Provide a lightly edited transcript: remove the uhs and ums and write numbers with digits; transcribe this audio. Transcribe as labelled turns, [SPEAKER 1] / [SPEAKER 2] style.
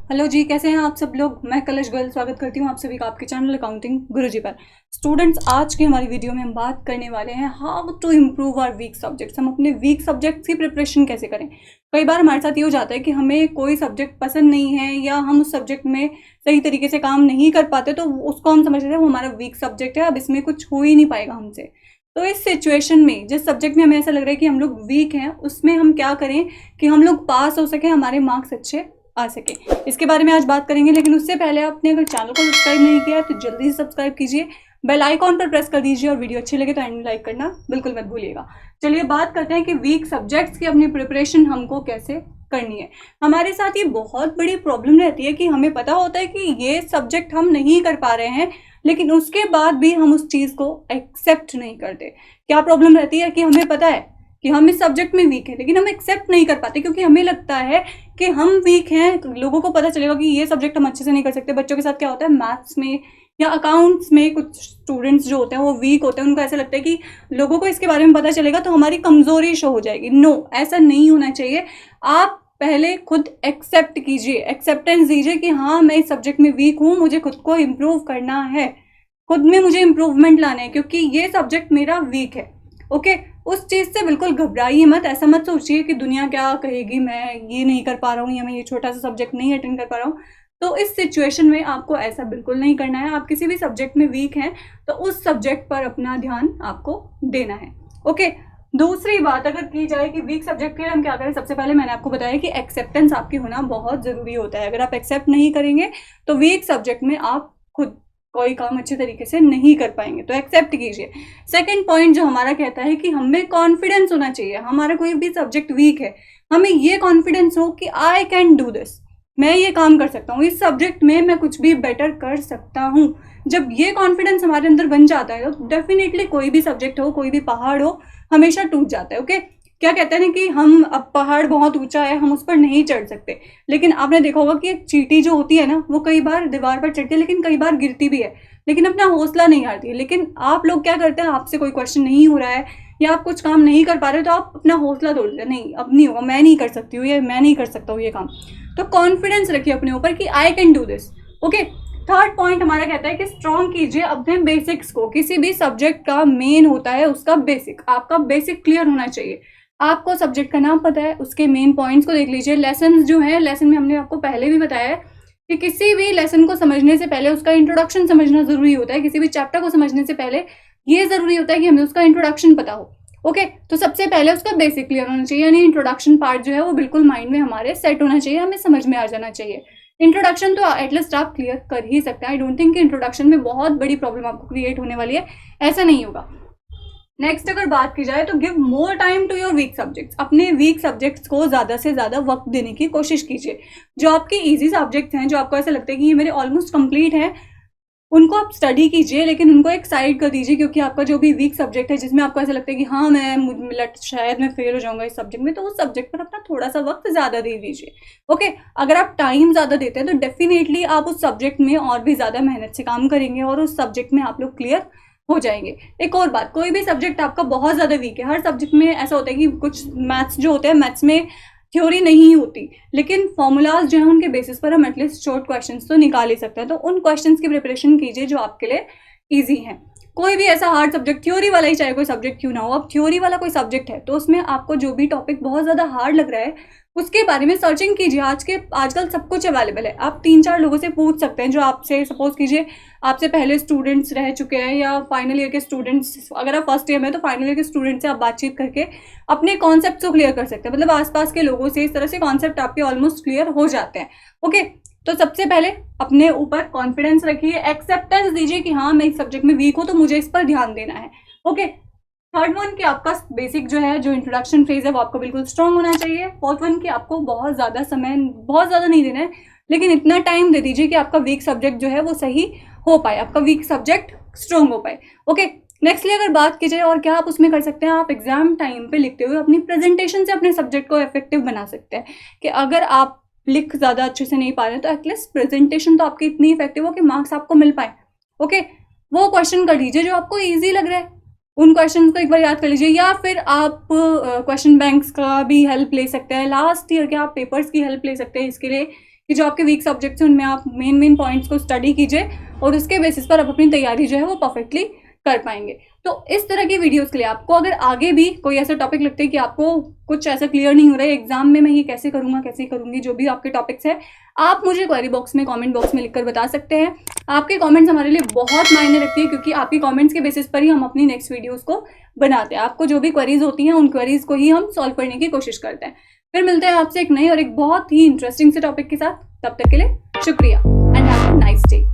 [SPEAKER 1] Hello जी, कैसे हैं आप सब लोग। मैं कलश गोयल स्वागत करती हूँ आप सभी का आपके चैनल अकाउंटिंग गुरुजी पर। स्टूडेंट्स, आज की हमारी वीडियो में हम बात करने वाले हैं how to improve our weak subjects. हम अपने वीक सब्जेक्ट्स की प्रिपरेशन कैसे करें। कई बार हमारे साथ ये हो जाता है कि हमें कोई सब्जेक्ट पसंद नहीं है या हम उस सब्जेक्ट में सही तरीके से काम नहीं कर पाते, तो उसको हम समझ लेते हैं वो हमारा वीक सब्जेक्ट है, अब इसमें कुछ हो ही नहीं पाएगा हमसे। तो इस सिचुएशन में जिस सब्जेक्ट में हमें ऐसा लग रहा है कि हम लोग वीक हैं, उसमें हम क्या करें कि हम लोग पास हो सके, हमारे मार्क्स अच्छे आ सके। इसके बारे में आज बात करेंगे, लेकिन उससे पहले आपने अगर चैनल को सब्सक्राइब नहीं किया तो जल्दी से सब्सक्राइब कीजिए, बेल आइकॉन पर प्रेस कर दीजिए और वीडियो अच्छी लगे तो एंड लाइक करना बिल्कुल मत भूलिएगा। चलिए बात करते हैं कि वीक सब्जेक्ट्स की अपनी प्रिपरेशन हमको कैसे करनी है। हमारे साथ ये बहुत बड़ी प्रॉब्लम रहती है कि हमें पता होता है कि ये सब्जेक्ट हम नहीं कर पा रहे हैं, लेकिन उसके बाद भी हम उस चीज़ को एक्सेप्ट नहीं करते। क्या प्रॉब्लम रहती है कि हमें पता है कि हम इस सब्जेक्ट में वीक है, लेकिन हम एक्सेप्ट नहीं कर पाते क्योंकि हमें लगता है कि हम वीक हैं, तो लोगों को पता चलेगा कि ये सब्जेक्ट हम अच्छे से नहीं कर सकते। बच्चों के साथ क्या होता है, मैथ्स में या अकाउंट्स में कुछ स्टूडेंट्स जो होते हैं वो वीक होते हैं, उनको ऐसा लगता है कि लोगों को इसके बारे में पता चलेगा तो हमारी कमजोरी शो हो जाएगी। नो, ऐसा नहीं होना चाहिए। आप पहले खुद एक्सेप्ट कीजिए, एक्सेप्टेंस दीजिए कि हाँ, मैं इस सब्जेक्ट में वीक हूँ, मुझे खुद को इम्प्रूव करना है, खुद में मुझे इम्प्रूवमेंट लाना है क्योंकि ये सब्जेक्ट मेरा वीक है। ओके, उस चीज़ से बिल्कुल घबराइए मत। ऐसा मत सोचिए कि दुनिया क्या कहेगी, मैं ये नहीं कर पा रहा हूँ या मैं ये छोटा सा सब्जेक्ट नहीं अटेंड कर पा रहा हूँ। तो इस सिचुएशन में आपको ऐसा बिल्कुल नहीं करना है। आप किसी भी सब्जेक्ट में वीक हैं तो उस सब्जेक्ट पर अपना ध्यान आपको देना है। ओके, दूसरी बात अगर की जाए कि वीक सब्जेक्ट के लिए हम क्या करें, सबसे पहले मैंने आपको बताया कि एक्सेप्टेंस आपकी होना बहुत ज़रूरी होता है। अगर आप एक्सेप्ट नहीं करेंगे तो वीक सब्जेक्ट में आप खुद कोई काम अच्छे तरीके से नहीं कर पाएंगे, तो एक्सेप्ट कीजिए। सेकंड पॉइंट जो हमारा कहता है कि हमें कॉन्फिडेंस होना चाहिए। हमारा कोई भी सब्जेक्ट वीक है, हमें ये कॉन्फिडेंस हो कि आई कैन डू दिस, मैं ये काम कर सकता हूँ, इस सब्जेक्ट में मैं कुछ भी बेटर कर सकता हूँ। जब ये कॉन्फिडेंस हमारे अंदर बन जाता है तो डेफिनेटली कोई भी सब्जेक्ट हो, कोई भी पहाड़ हो, हमेशा टूट जाता है। ओके, क्या कहते हैं ना कि हम, अब पहाड़ बहुत ऊंचा है, हम उस पर नहीं चढ़ सकते, लेकिन आपने देखा होगा कि एक चींटी जो होती है ना, वो कई बार दीवार पर चढ़ती है लेकिन कई बार गिरती भी है, लेकिन अपना हौसला नहीं हारती है। लेकिन आप लोग क्या करते हैं, आपसे कोई क्वेश्चन नहीं हो रहा है या आप कुछ काम नहीं कर पा रहे हो तो आप अपना हौसला तोड़ देते हैं, नहीं अब नहीं होगा, मैं नहीं कर सकती हूँ, ये मैं नहीं कर सकता हूँ ये काम। तो कॉन्फिडेंस रखिए अपने ऊपर कि I can do this. Okay, third point हमारा कहता है कि स्ट्रॉन्ग कीजिए अपने बेसिक्स को। किसी भी सब्जेक्ट का मेन होता है उसका बेसिक, आपका बेसिक क्लियर होना चाहिए। आपको सब्जेक्ट का नाम पता है, उसके मेन पॉइंट्स को देख लीजिए। लेसन जो है, लेसन में हमने आपको पहले भी बताया है कि किसी भी लेसन को समझने से पहले उसका इंट्रोडक्शन समझना जरूरी होता है। किसी भी चैप्टर को समझने से पहले ये जरूरी होता है कि हमें उसका इंट्रोडक्शन पता हो। ओके, तो सबसे पहले उसका बेसिक क्लियर होना चाहिए, यानी इंट्रोडक्शन पार्ट जो है वो बिल्कुल माइंड में हमारे सेट होना चाहिए, हमें समझ में आ जाना चाहिए। इंट्रोडक्शन तो एटलीस्ट आप क्लियर कर ही सकते हैं। आई डोंट थिंक कि इंट्रोडक्शन में बहुत बड़ी प्रॉब्लम आपको क्रिएट होने वाली है, ऐसा नहीं होगा। नेक्स्ट अगर बात की जाए तो give more time to your weak subjects. अपने वीक सब्जेक्ट्स को ज़्यादा से ज़्यादा वक्त देने की कोशिश कीजिए। जो आपके इजी सब्जेक्ट्स हैं, जो आपको ऐसा लगता है कि ये मेरे ऑलमोस्ट कंप्लीट है, उनको आप स्टडी कीजिए, लेकिन उनको एक साइड कर दीजिए। क्योंकि आपका जो भी वीक सब्जेक्ट है जिसमें आपको ऐसा लगता है कि हाँ शायद मैं फेल हो जाऊंगा इस सब्जेक्ट में, तो उस सब्जेक्ट पर अपना थोड़ा सा वक्त ज़्यादा दे दीजिए। ओके, अगर आप टाइम ज़्यादा देते हैं तो डेफिनेटली आप उस सब्जेक्ट में और भी ज़्यादा मेहनत से काम करेंगे और उस सब्जेक्ट में आप लोग क्लियर हो जाएंगे। एक और बात, कोई भी सब्जेक्ट आपका बहुत ज़्यादा वीक है, हर सब्जेक्ट में ऐसा होता है कि कुछ मैथ्स जो होते हैं, मैथ्स में थ्योरी नहीं होती, लेकिन फॉर्मूलाज जो हैं उनके बेसिस पर हम एटलीस्ट शॉर्ट क्वेश्चंस तो निकाल ही सकते हैं। तो उन क्वेश्चंस की प्रिपरेशन कीजिए जो आपके लिए इजी हैं। कोई भी ऐसा हार्ड सब्जेक्ट, थ्योरी वाला ही चाहे कोई सब्जेक्ट क्यों ना हो, अब थ्योरी वाला कोई सब्जेक्ट है तो उसमें आपको जो भी टॉपिक बहुत ज़्यादा हार्ड लग रहा है उसके बारे में सर्चिंग कीजिए। आजकल सब कुछ अवेलेबल है, आप 3-4 लोगों से पूछ सकते हैं जो आपसे, सपोज कीजिए आपसे पहले स्टूडेंट्स रह चुके हैं या फाइनल ईयर के स्टूडेंट्स, अगर आप फर्स्ट ईयर में तो फाइनल ईयर के स्टूडेंट से आप बातचीत करके अपने कॉन्सेप्ट को क्लियर कर सकते हैं। मतलब आसपास के लोगों से इस तरह से कॉन्सेप्ट आपके ऑलमोस्ट क्लियर हो जाते हैं। ओके, तो सबसे पहले अपने ऊपर कॉन्फिडेंस रखिए, एक्सेप्टेंस दीजिए कि हाँ मैं इस सब्जेक्ट में वीक हूँ तो मुझे इस पर ध्यान देना है। ओके, थर्ड वन कि आपका बेसिक जो है, जो इंट्रोडक्शन फेज है वो आपको बिल्कुल स्ट्रांग होना चाहिए। फोर्थ वन कि आपको बहुत ज़्यादा समय, बहुत ज़्यादा नहीं देना है, लेकिन इतना टाइम दे दीजिए कि आपका वीक सब्जेक्ट जो है वो सही हो पाए, आपका वीक सब्जेक्ट स्ट्रांग हो पाए। ओके, नेक्स्टली अगर बात की जाए और क्या आप उसमें कर सकते हैं, आप एग्जाम टाइम पे लिखते हुए अपनी प्रेजेंटेशन से अपने सब्जेक्ट को इफेक्टिव बना सकते हैं। कि अगर आप लिख ज़्यादा अच्छे से नहीं पा रहे हैं तो एटलीस्ट प्रेजेंटेशन तो आपकी इतनी इफेक्टिव हो कि मार्क्स आपको मिल पाए। ओके, वो क्वेश्चन कर लीजिए जो आपको ईजी लग रहा है, उन क्वेश्चन को एक बार याद कर लीजिए, या फिर आप क्वेश्चन बैंक्स का भी हेल्प ले सकते हैं, लास्ट ईयर के आप पेपर्स की हेल्प ले सकते हैं इसके लिए कि जो आपके वीक सब्जेक्ट्स हैं उनमें आप मेन पॉइंट्स को स्टडी कीजिए और उसके बेसिस पर आप अपनी तैयारी जो है वो परफेक्टली कर पाएंगे। तो इस तरह की वीडियोस के लिए आपको अगर आगे भी कोई ऐसा टॉपिक लगता है कि आपको कुछ ऐसा क्लियर नहीं हो रहा है एग्जाम में, मैं ये कैसे करूँगा कैसे करूँगी, जो भी आपके टॉपिक्स है आप मुझे क्वेरी बॉक्स में कमेंट बॉक्स में लिखकर बता सकते हैं। आपके कमेंट्स हमारे लिए बहुत मायने रखती है क्योंकि आपकी कमेंट्स के बेसिस पर ही हम अपनी नेक्स्ट वीडियोस को बनाते हैं। आपको जो भी क्वेरीज होती हैं उन क्वेरीज को ही हम सॉल्व करने की कोशिश करते हैं। फिर मिलते हैं आपसे एक नई और एक बहुत ही इंटरेस्टिंग से टॉपिक के साथ। तब तक के लिए शुक्रिया and have a nice day.